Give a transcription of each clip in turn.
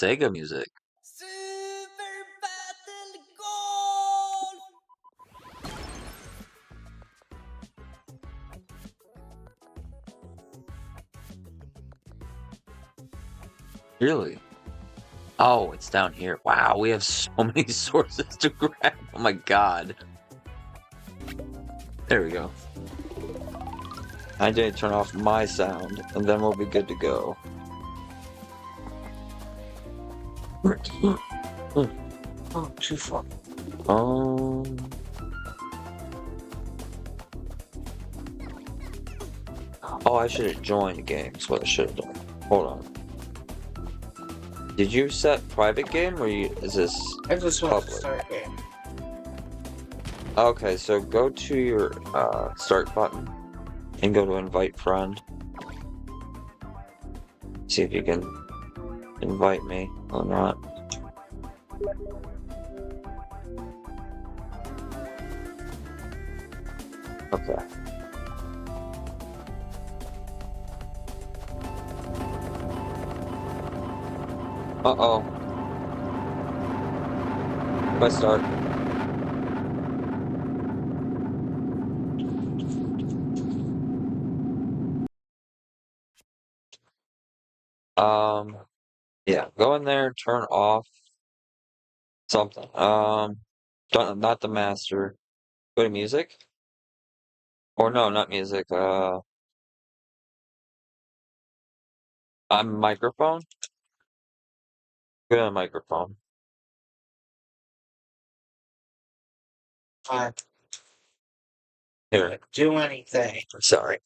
Sega music. Super Battle Golf! Really? Oh, it's down here. Wow, we have so many sources to grab. Oh my god. There we go. I did turn off my sound, and then we'll be good to go. Oh, too far. Oh, I should have joined the game. That's what I should have done. Hold on. Did you set private game, or is this I just want public? to start game. Okay, so go to your start button and go to invite friend. See if you can invite me or not. Okay. Uh-oh. Let's start. Yeah, go in there, turn off something. Not the master. Go to music. Or no, not music. Microphone. Go to microphone. I Here. do anything. Sorry.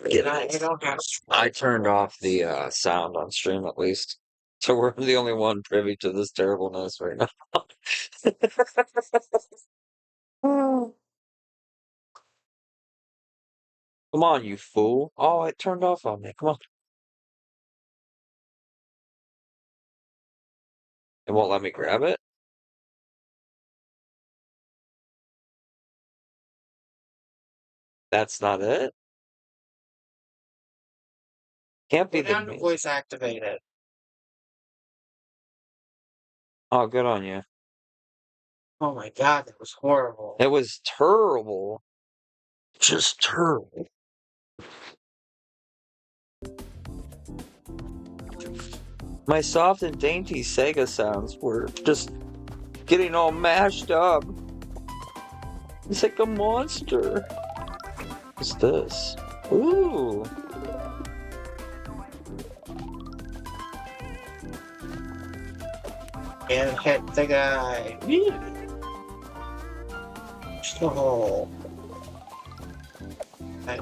You don't have to. I turned off the sound on stream at least. So we're the only one privy to this terribleness right now. Come on, you fool. Oh, it turned off on me. Come on. It won't let me grab it? That's not it? Can't be Go the down to music. voice activated. Oh, good on you. Oh my god, that was horrible. It was terrible. Just terrible. My soft and dainty Sega sounds were just getting all mashed up. It's like a monster. What's this? Ooh. And hit the guy. Just the hole. Okay.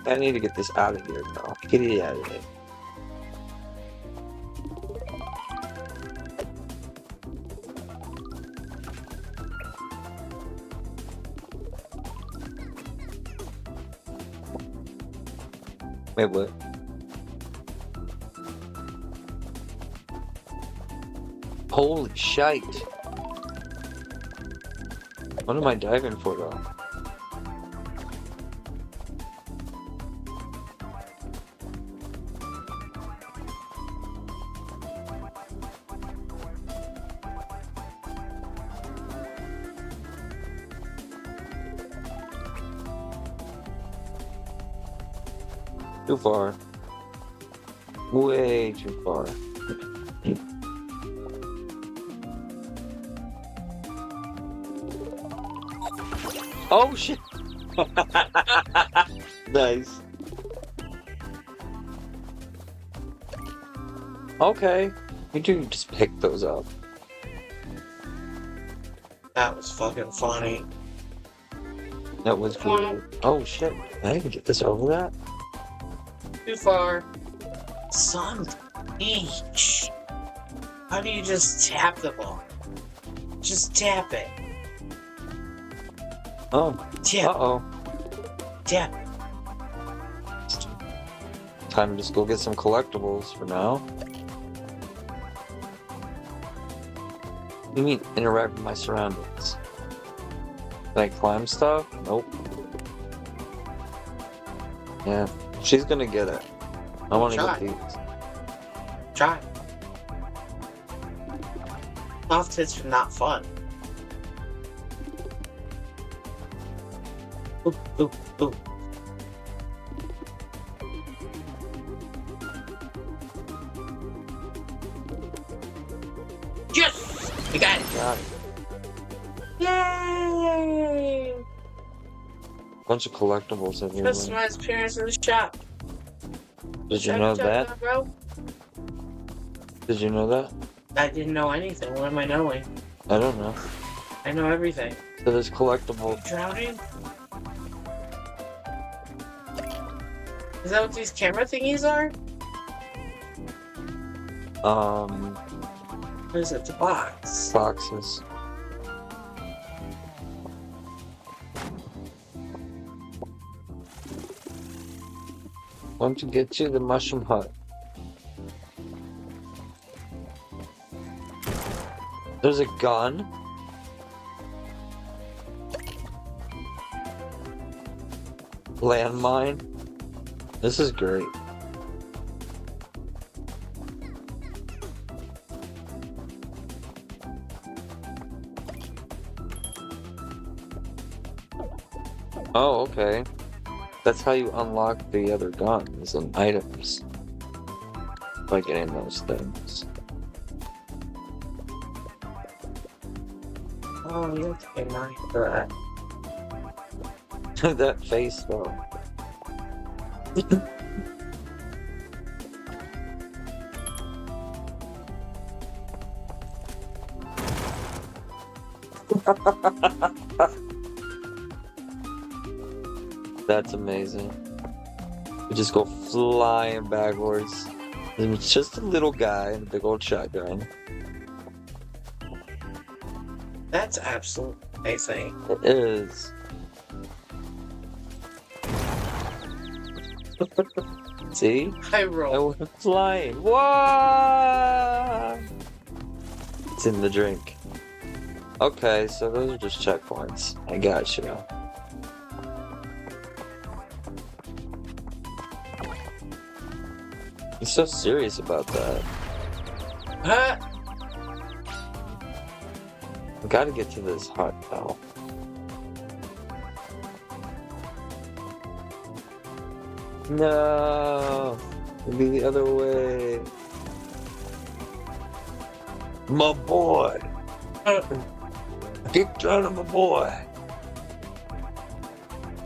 I need to get this out of here now. Get it out of here. Wait, what? Holy shite. What am I diving for though? Too far. Way too far. Oh shit! Nice. Okay. You do just pick those up. That was fucking funny. That was good. Oh shit. I didn't get this over that. Too far. Son of a bitch. How do you just tap the ball? Just tap it. Oh. Tap. Uh-oh. Tap. Time to just go get some collectibles for now. You mean interact with my surroundings? Can I climb stuff? Nope. Yeah, she's gonna get it. I want to Try. get these. Try. Soft hits are not fun. Oop, oop, oop. Yes! I got it! Got it. Yay! Bunch of collectibles everywhere. Customized appearance in the shop. Did you know that? Check bro? Did you know that? I didn't know anything. What am I knowing? I don't know. I know everything. So there's collectibles. Drowning? Is that what these camera thingies are? What is it? The box. Boxes. Want to get to the mushroom hut. There's a gun. Landmine. This is great. Oh, okay. That's how you unlock the other guns and items. By getting those things. Oh, you have to pay money for that. That face though. That's amazing. We just go flying backwards. And it's just a little guy in a big old shotgun. That's absolutely amazing. It is. See? I I rolled. went flying. Whoa! It's in the drink. Okay, so those are just checkpoints. I got you. He's so serious about that. Huh? I gotta get to this hut now. No! It'll be the other way. My boy! Kicked out of my boy!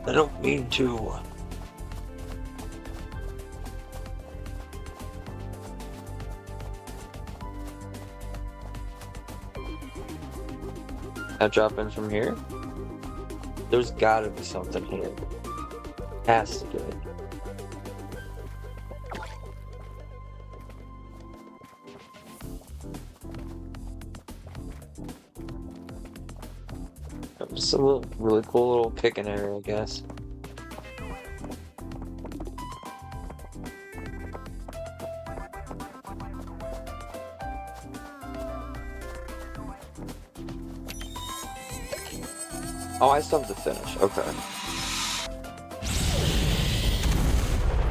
I don't mean to. I drop in from here? There's gotta be something here. Has to be. Just a little, really cool little kicking area, I guess. Oh, I still have to finish. Okay.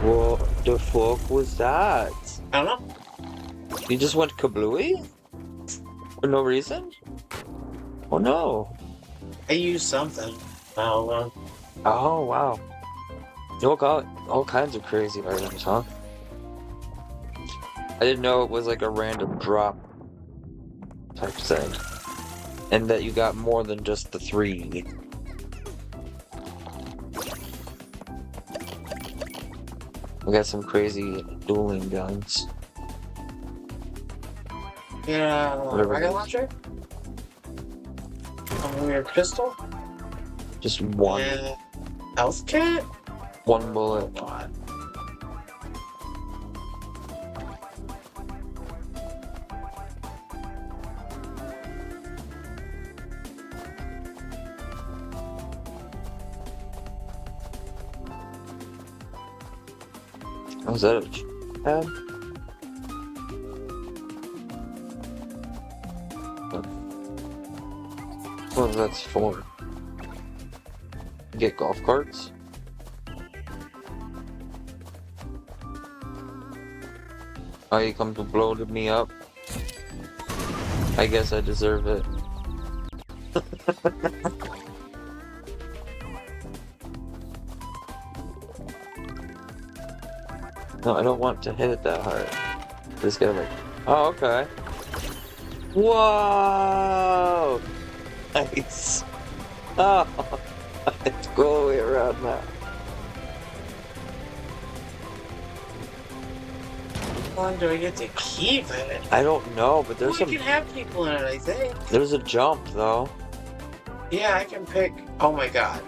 What the fuck was that? I don't know. You just went kablooey? For no reason? Oh no. I used something. Oh, Oh wow. You got all kinds of crazy items, huh? I didn't know it was like a random drop type thing. And that you got more than just the 3. We got some crazy dueling guns. yeah. Whatever it Rocket is. launcher? A weird pistol? Just one. Yeah. Health kit? One bullet. Oh, is that a pad? What that's for? Get golf carts? Oh, you come to blow me up? I guess I deserve it. No, I don't want to hit it that hard. Just gotta like, oh, okay. Whoa! Nice. Oh, I have to go all the way around now. How long do I get to keep it? I don't know, but there's We some. can have people in it, I think. There's a jump though. Yeah, I can pick. Oh my god.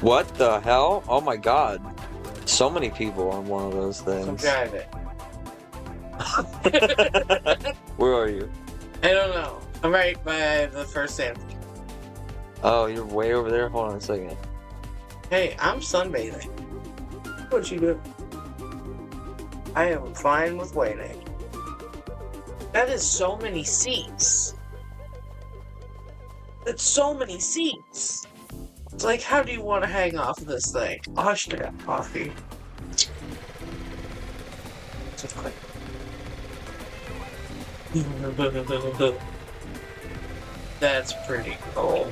What the hell? Oh my god! So many people on one of those Come things. drive it. Where are you? I don't know. I'm right by the first sandwich. Oh, you're way over there. Hold on a second. Hey, I'm sunbathing. What you do? I am fine with waiting. That is so many seats. That's so many seats. It's like, how do you want to hang off of this thing? Oh, I should have coffee. Just quick. That's pretty cool.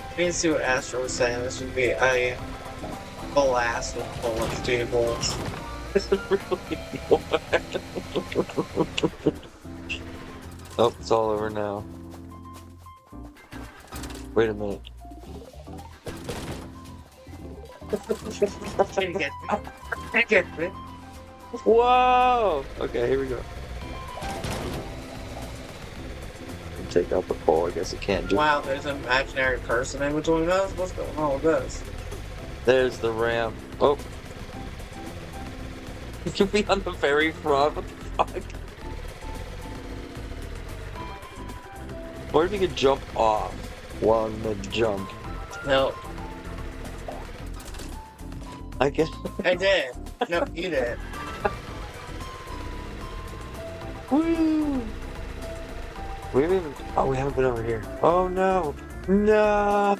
I need to see what Astro was saying. This would be a blast with Polish tables. This is really what? Oh, it's all over now. Wait a minute. Can you get me? Can you get me? Whoa! Okay, here we go. Take out the pole. I guess it can't do. Wow, there's an imaginary person in between us? What's going on with this? There's the ramp. Oh. You can be on the very front. What the fuck? Or if you could jump off while in the jump. No, I guess. I did. No, you did. Woo! We haven't even. Oh, we haven't been over here. Oh no! No!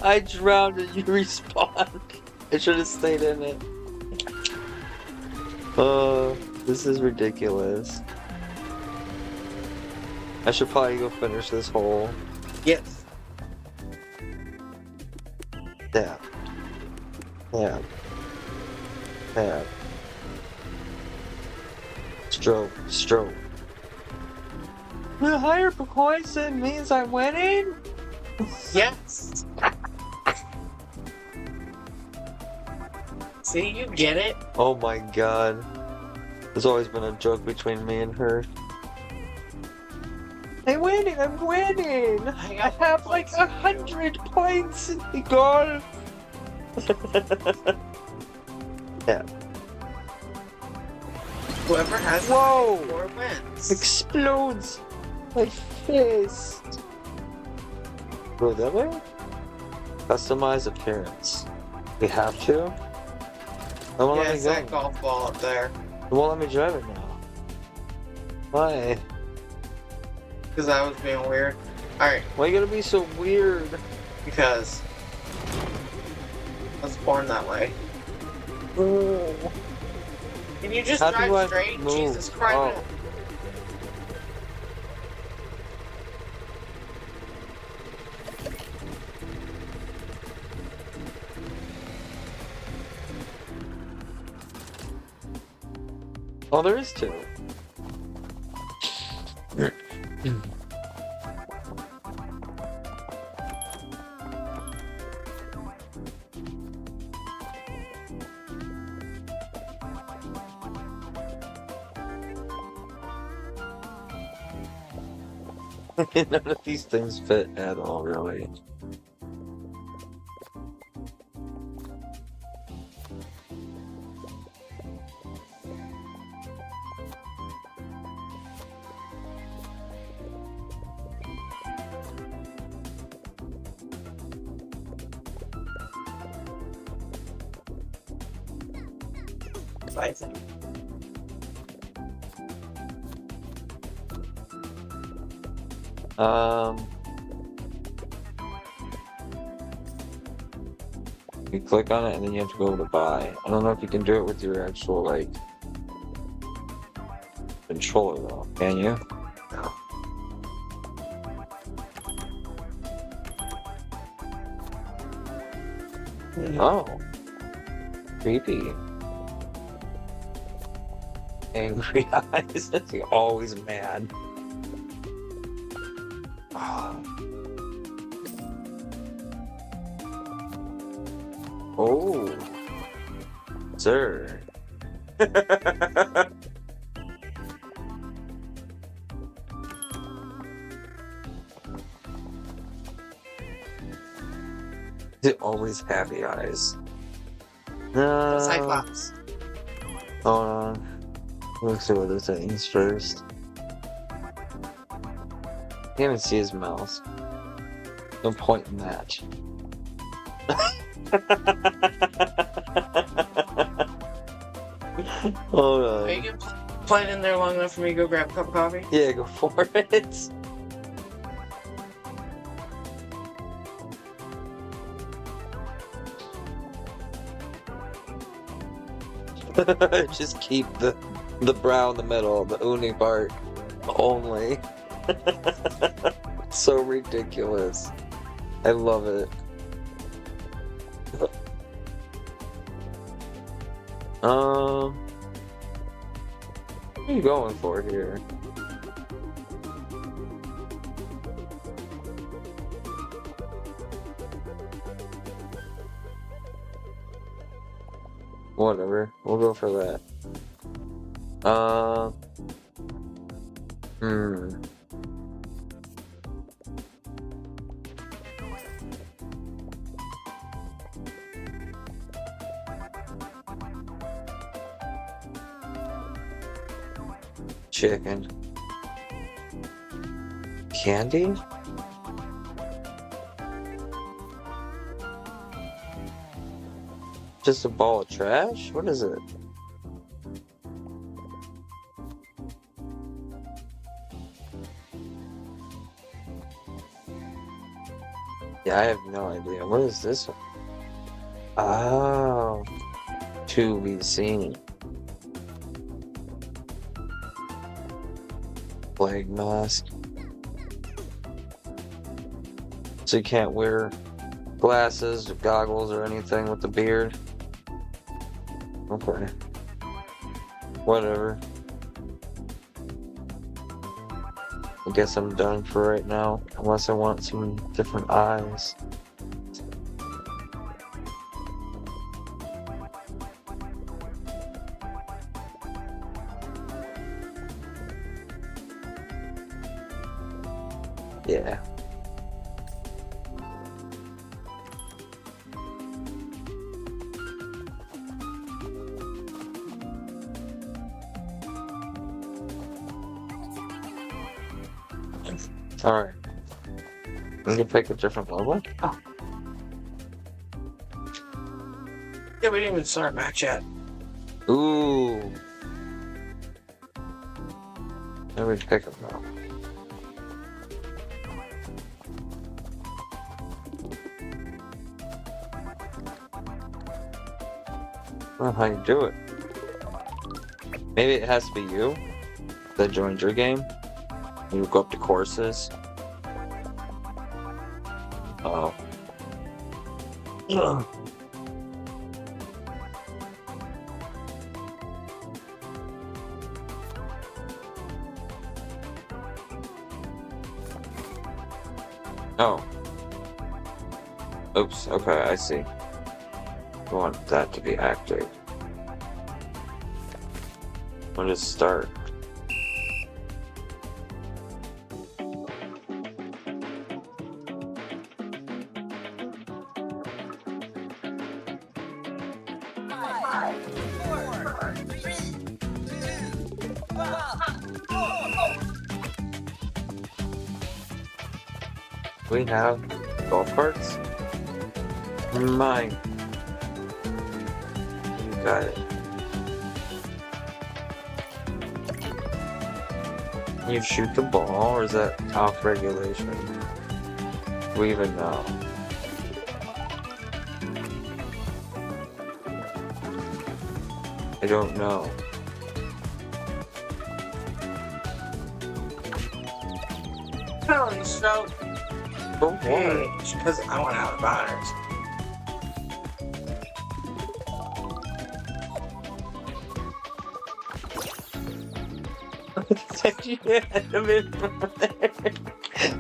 I drowned and you respawned. I should have stayed in it. This is ridiculous. I should probably go finish this hole. Yes. Dab. Dab. Dab. Stroke. Stroke. The higher poison means I'm winning? Yes. See, you get it? Oh my god. There's always been a joke between me and her. I'm winning, I'm winning! I have like 100 points in the goal! Yeah. Whoever has Whoa! more wins. Explodes! My fist! Go that way? Customize appearance. We have to? It won't Yeah, let me it's go. that golf ball up there. It won't let me drive it now. Why? Because I was being weird. Alright, Why you gotta be so weird? because I was born that way. Oh. Can you just How do I drive straight? move? Jesus Christ. Oh. Oh, there is two. None of these things fit at all, really. I think. You click on it and then you have to go to buy. I don't know if you can do it with your actual, like, controller though. Can you? No. Oh. Creepy. Angry eyes. You're always mad. Oh. Oh. Sir. They're always happy eyes. Cyclops. Hold on. Let's see what this is first. Can't even see his mouth. No point in that. Hold Are on. you gonna play it in there long enough for me to go grab a cup of coffee? Yeah, go for it. Just keep the brow in the middle, the uni part only. So ridiculous. I love it. What are you going for here? Whatever, we'll go for that. Chicken. Candy? Just a ball of trash? What is it? Yeah, I have no idea. What is this one? Oh. To be seen. Plague mask. So you can't wear glasses or goggles or anything with the beard? Okay. Whatever. I guess I'm done for right now, unless I want some different eyes. Yeah. Alright. We can pick a different level? Oh. Yeah, we didn't even start match yet. Ooh. Let me pick them now. I don't know how you do it. Maybe it has to be you that joined your game. You go up to courses. Oh. Ugh. Oh. Oops, okay, I see. I want that to be active. When does it start? We have golf carts? Mine. You got it. You shoot the ball, or is that off regulation? We even know. don't know. Holy stroke. For what? Because I went out of bounds.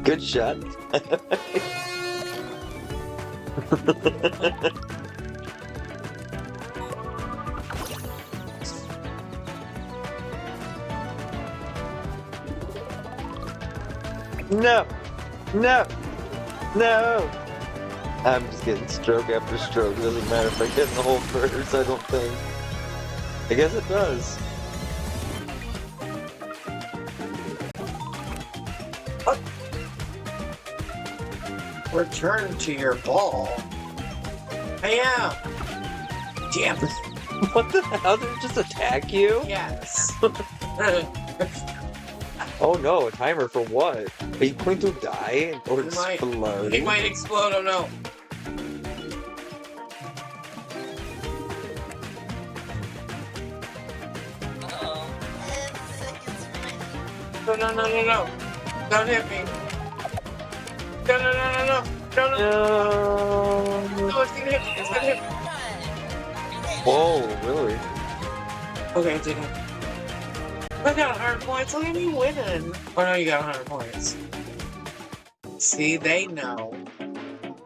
Good shot. No! No! No! I'm just getting stroke after stroke. Doesn't matter if I get in the hole first, I don't think. I guess it does. Return to your ball. I am. Damn. What the hell? Did it just attack you? Yes. Oh no, a timer for what? Are you going to die or explode? He might explode, oh no. No, no, no, no, no. Don't hit me. No, no, no, no, no. No, no. No. No, it's gonna hit me. It's gonna hit me. Whoa, really? Okay, it didn't. I got 100 points. Look at me winning. Oh no, you got 100 points. See, they know.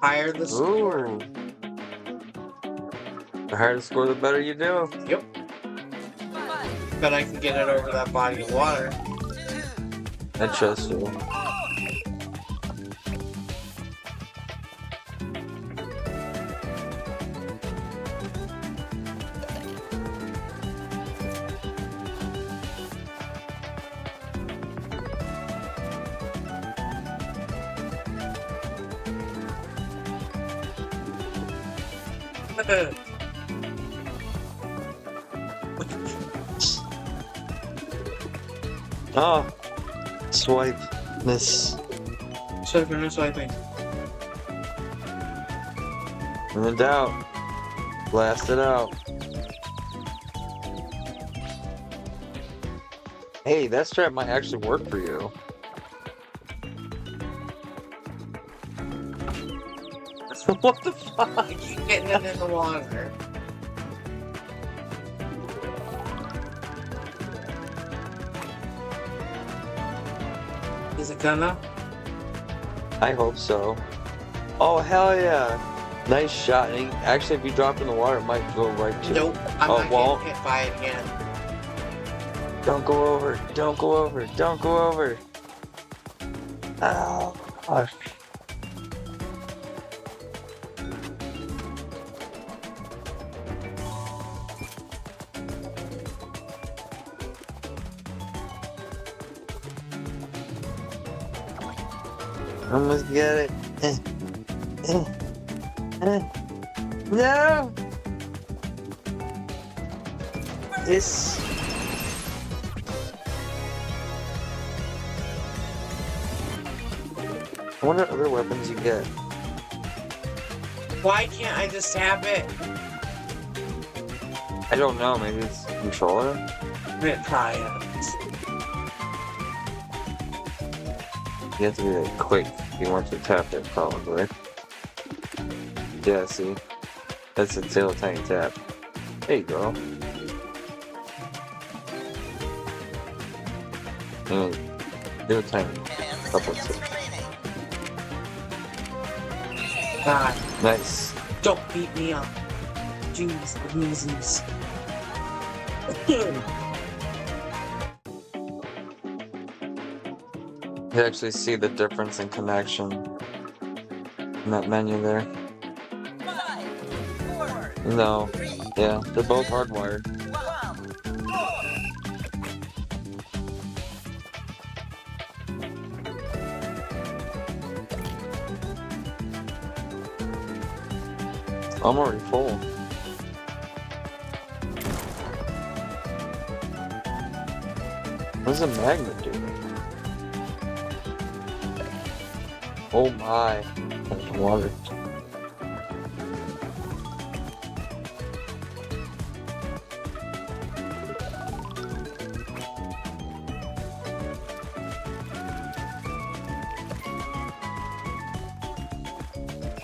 Higher the score. Ooh. The higher the score, the better you do. Yep. Bet I can get it over that body of water. I trust you. Oh, swipe. Miss. Swiping and swiping. When in doubt, blast it out. Hey, that strap might actually work for you. What the fuck? I keep getting it in the water. Is it gonna? I hope so. Oh, hell yeah. Nice shot. And actually, if you drop in the water, it might go right to Nope, I'm Oh, not well. getting hit by it again. Don't go over. Don't go over. Don't go over. Ow. Gosh. Almost get it. No! This. I wonder what other weapons you get. Why can't I just tap it? I don't know, maybe it's a controller? It probably is. You have to be like quick if you want to tap it, probably. Yeah, see? That's a little tiny tap. There you go. And do a tiny couple tips. God, Nice. don't beat me up. Jeez Louises. You actually see the difference in connection in that menu there. 5, 4, No. 3, Yeah, they're both hardwired. 1, go! I'm already full. What does a magnet do? Oh my. There's water.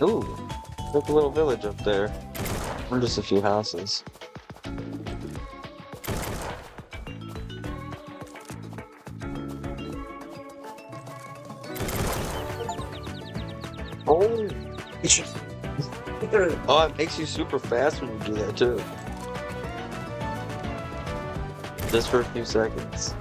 Ooh, look a little village up there. Or just a few houses. Oh! Oh, it makes you super fast when you do that too. Just for a few seconds.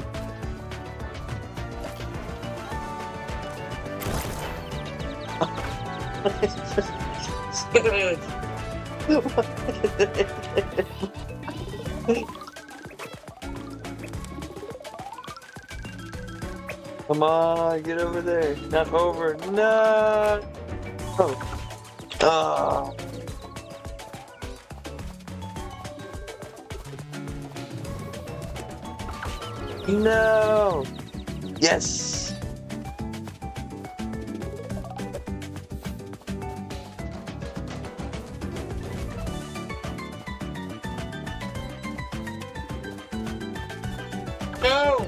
Come on, get over there. Not over. No! Oh. Oh. No! Yes! No!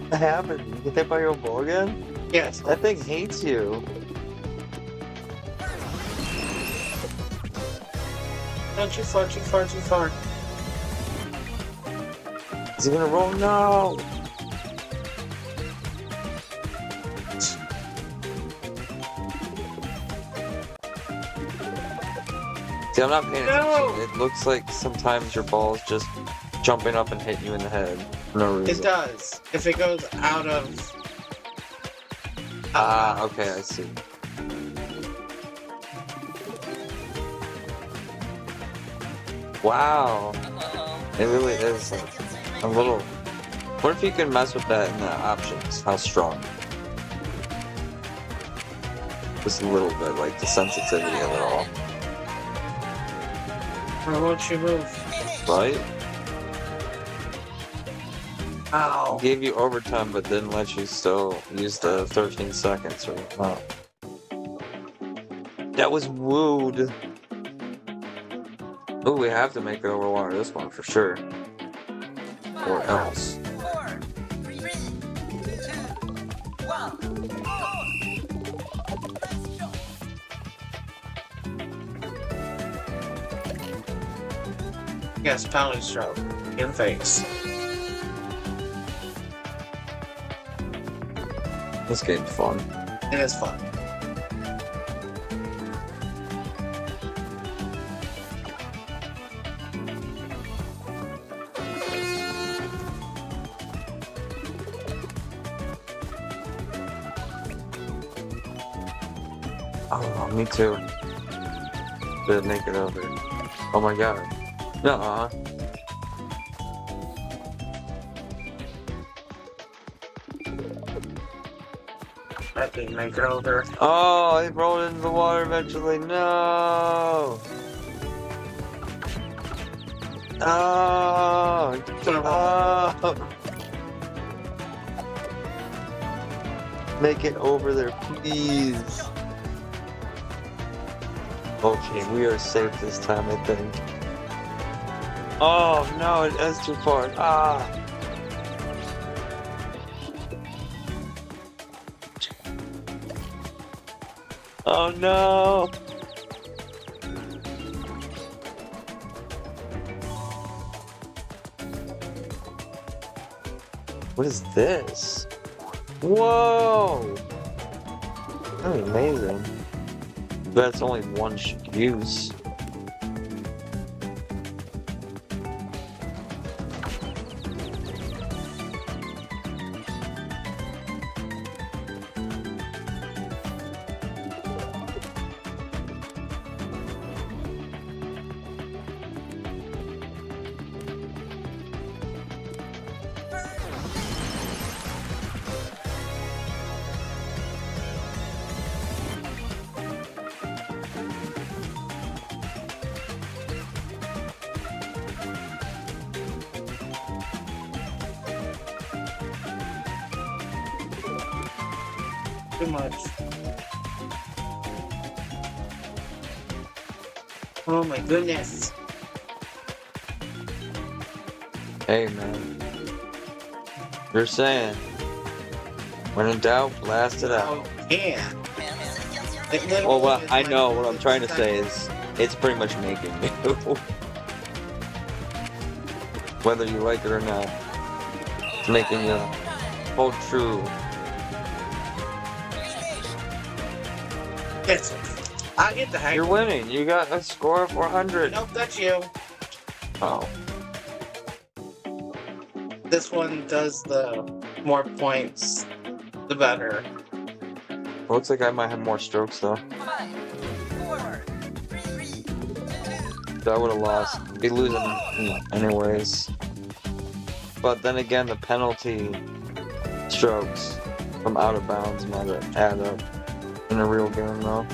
What happened? You get hit by your ball again? Yes. That thing hates you. Not too far, too far, too far. Is he gonna roll? No! See, I'm not paying No! attention. It looks like sometimes your ball's just jumping up and hitting you in the head for no reason. It does. If it goes out of... Ah, okay, I see. Wow. It really is like a little... What if you can mess with that in the options? How strong? Just a little bit, like the sensitivity of it all. Why won't you move? Right? Ow. Gave you overtime, but didn't let you still use the 13 seconds. Or, oh. That was wooed. Ooh, we have to make it over water this one for sure. Or else. 4, 3, 2, 1, go! Yes, pounding stroke. In the face. This game's fun. It is fun. Oh, me too. Didn't make it over. Oh my god. Nuh-uh. I didn't make it over. Oh, it rolled into the water eventually. No! Oh! Oh! Make it over there, please. Okay, we are safe this time, I think. Oh, no, it is too far. Ah! Oh, no! What is this? Whoa! That's amazing. But it's only one use. Too much. Oh my goodness. Hey, man. You're saying, when in doubt, blast it out. Oh, Yeah. It literally Well, what is I my know, what I'm trying to say second- is, it's pretty much making you. Whether you like it or not. It's making you hold true. Yes. I get the hang. You're winning. You got a score of 400. Nope, that's you. Oh. This one does the more points, the better. Looks like I might have more strokes though. 5, 4, 3, 2, I would have lost. Be losing anyways. But then again, the penalty strokes from out of bounds might add up in a real game though.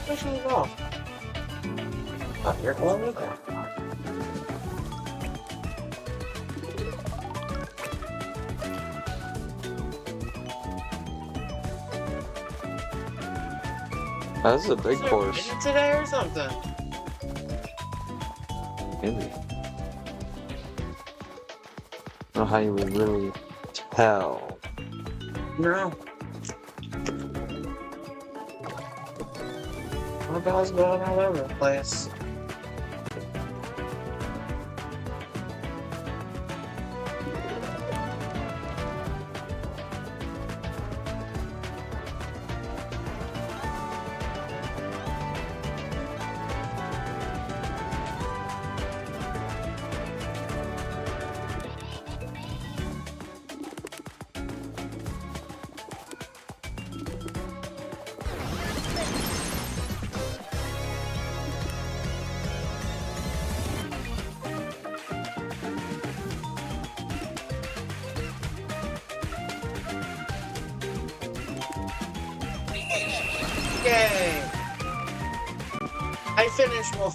Where should we go? Oh, you're going with that. This is a big Is there course. wind today or something? Maybe. I don't know how you would really tell. No. My ball's going all over the place. Yay! I finished one.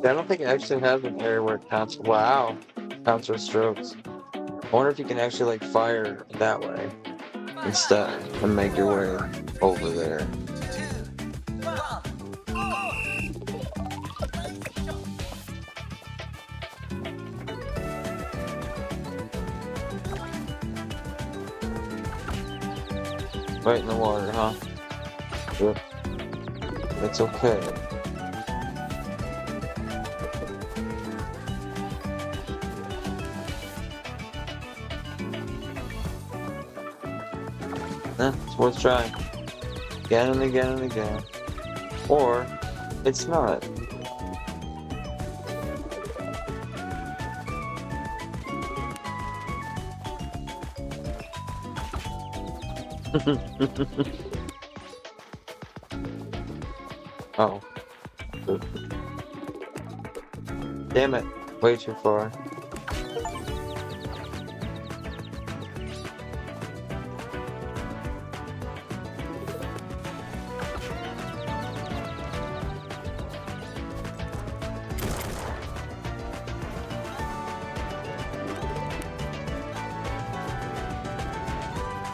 I don't think it actually has an area where it counts. Wow. Counts for strokes. I wonder if you can actually like fire that way instead and make your way over there. 2, 1. Right in the water, huh? Yep. It's okay. It's worth trying. Again and again and again. Or, it's not. Oh. Damn it. Way too far.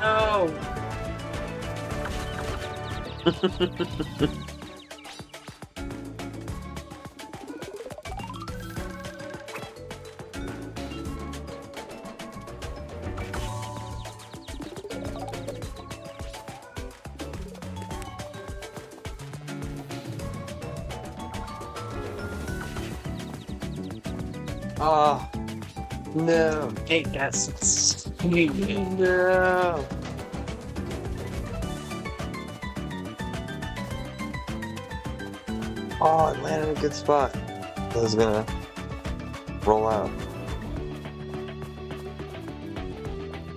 No! Ah. No. Hey, that's... No. Oh, it landed in a good spot. This is gonna roll out.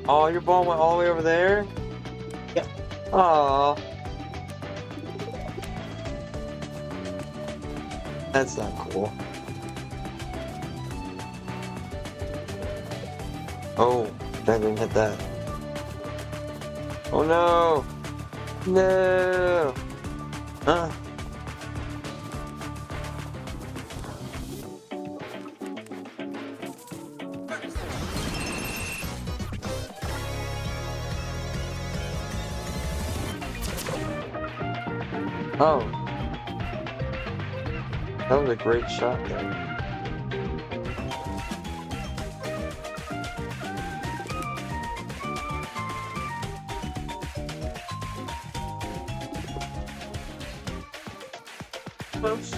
Oh, your ball went all the way over there? Yep. Oh. That's not cool. Oh, that didn't hit that. Oh no! No! Oh. That was a great shot there. Close.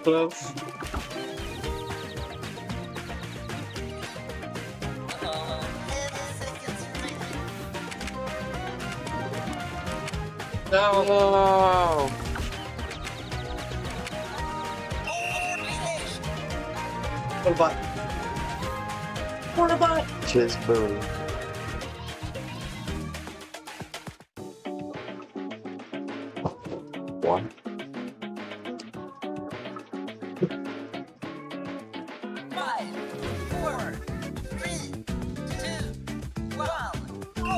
Close. Uh-oh. 10 seconds remaining. No. No. Finished. What about? What about? Cheers, boo. One. 5, 4, 3, 2, 1, go!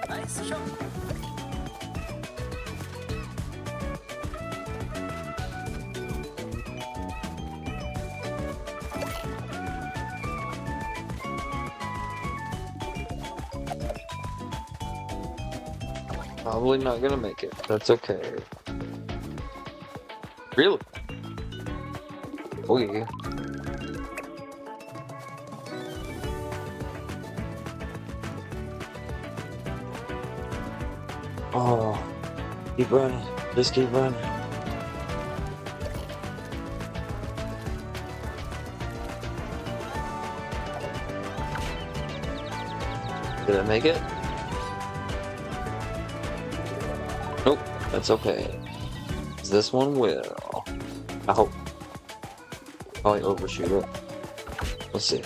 Nice shot. Probably not gonna make it. That's okay. Really? Oh yeah. Oh, keep running. Just keep running. Did I make it? Nope, that's okay. This one will. I hope. Probably overshoot it. Let's see.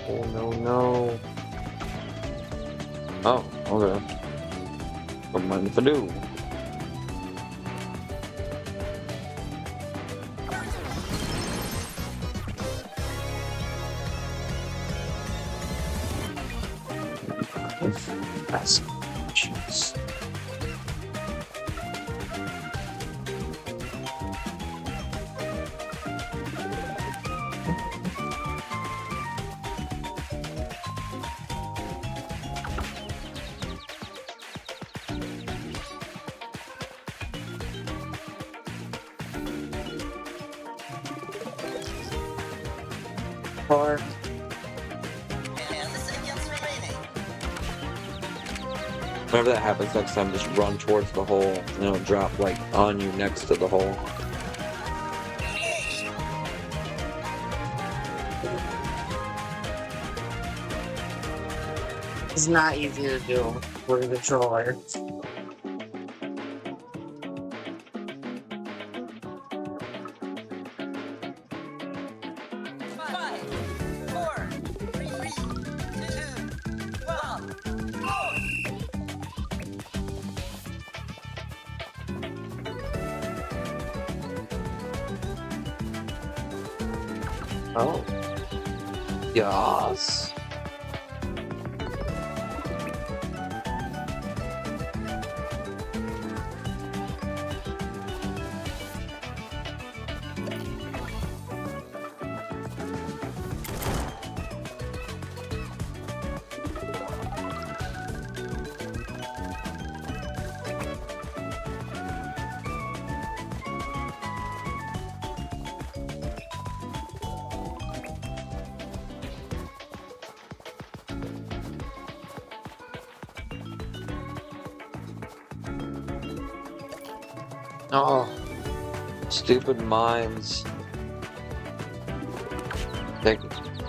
Oh no no. Oh, okay. Don't mind if I do. That's jeez. Park. 10 seconds remaining. Whenever that happens next time, just run towards the hole and it'll drop like on you next to the hole. Finished. It's not easy to do for the controller. Five, 4, 3, 2, 1, go! Oh. Yes. Oh, stupid mines. Take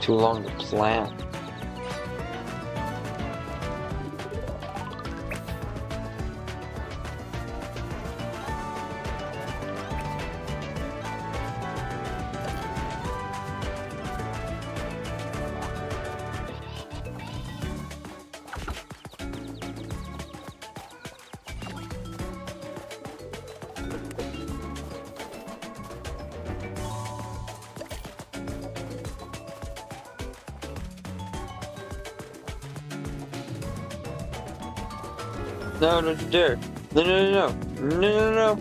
too long to plant. No, don't you dare. No, no, no, no. No, no, no.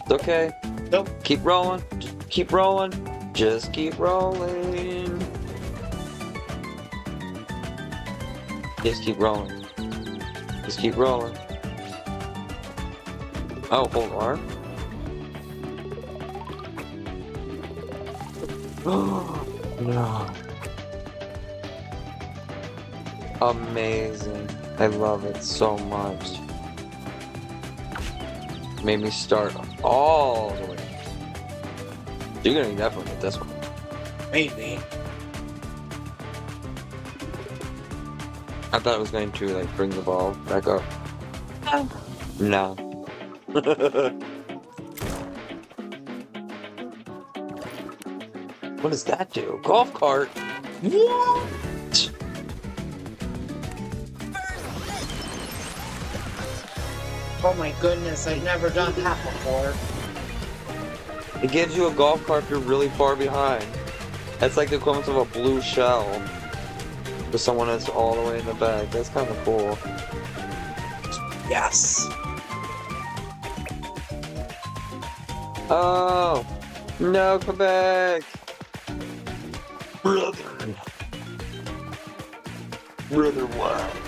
It's okay. Nope. Keep rolling. Just keep rolling. Just keep rolling. Just keep rolling. Just keep rolling. Oh, hold on. Oh, no. Amazing. I love it so much. Made me start all the way. You're gonna definitely get this one. Maybe. I thought it was going to like bring the ball back up. No. What does that do? Golf cart? What? Oh my goodness, I've never done that before. It gives you a golf cart if you're really far behind. That's like the equivalent of a blue shell for someone that's all the way in the back. That's kind of cool. Yes. Oh, no, come back. Brother. Brother, what?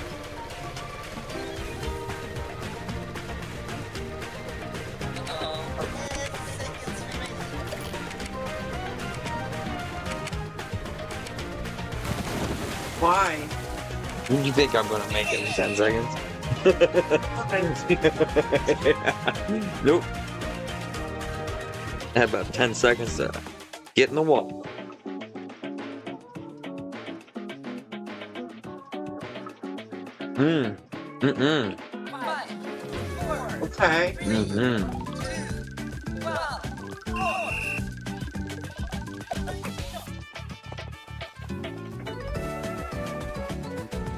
Why? You think I'm gonna make it in 10 seconds? Nope. I had about 10 seconds to get in the wall. Mm-mm. 5, 4, Okay. 3, Mm-hmm. 2, 1, go!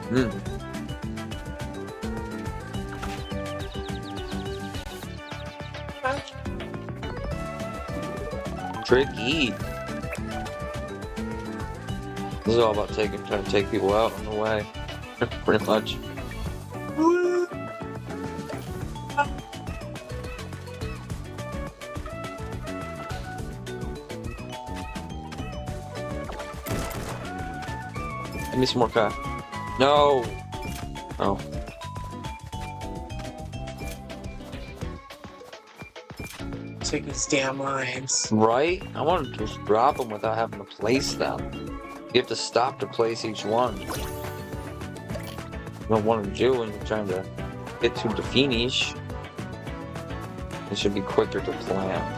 Mm. Tricky. This is all about trying to take people out on the way. Pretty much. Give me some more car. No. Oh. Take these damn lines. Right? I want to just drop them without having to place them. You have to stop to place each one. You don't want to do when you're trying to get to the finish. It should be quicker to plan.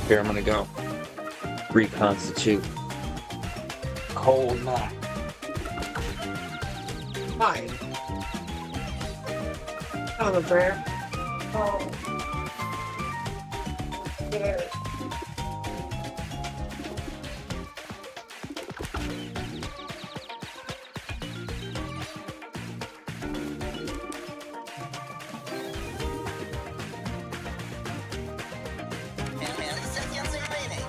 Here, I'm gonna go. Reconstitute. Cold night. Fine. Oh, the bear. Oh. Yeah. And barely seconds remaining.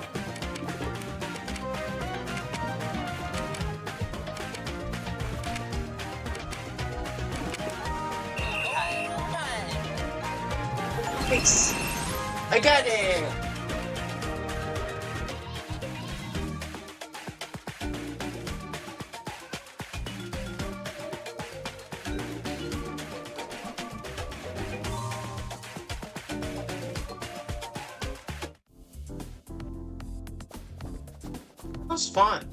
Nice. I got it. That was fun.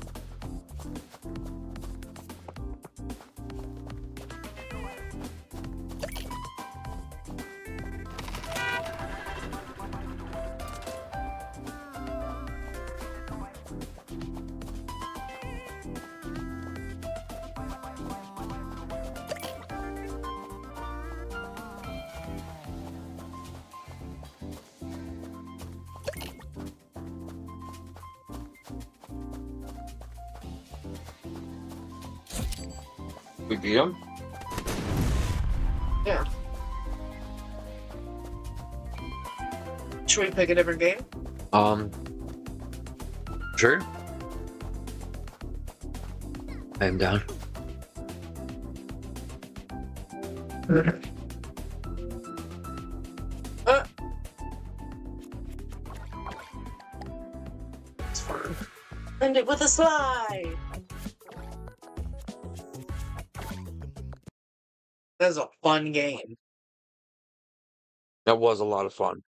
We beat him? Yeah. Should we pick a different game? Sure. I am down. It's fun. End it with a slide. That's a fun game. That was a lot of fun.